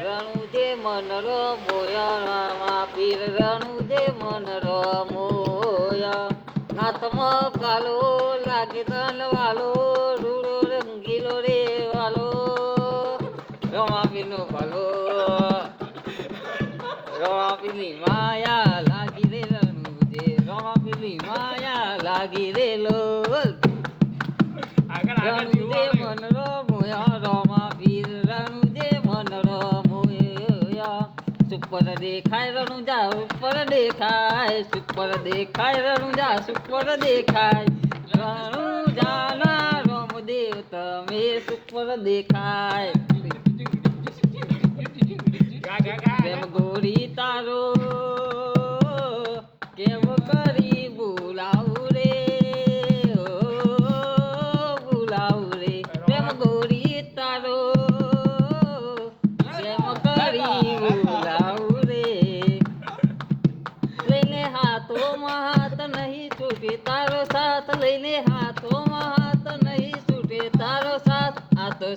રણું જે મન રમોયા પીર રણું જે મન રમોયા હાથમાં કાલો લાગે તન વાલો રૂડો રંગીલો રે વાલો રમાપીનો ભલો રમાપીની માયા લાગી રે રણું જે રમાપીની માયા લાગી રે લોલ રણું જે મન રમોયા રમાપીર રણું જે મન રમોયા સુપર દેખાય રણુજા ઉપર દેખાય સુપર દેખાય રણુજા સુપર દેખાય રણુજાના રમદેવ તમે સુપર દેખાય પ્રેમ ગોરી તારો કેમ કરી બોલાવું રે બોલાવું રે પ્રેમ ગોરી તારો કેમ કરી બોલાવું રે લઈને હાથોમાં હાથ નહીં છૂટે તારો સાથ લઈને હાથોમાં હાથ નહીં છૂટે તારો સાથ આ તો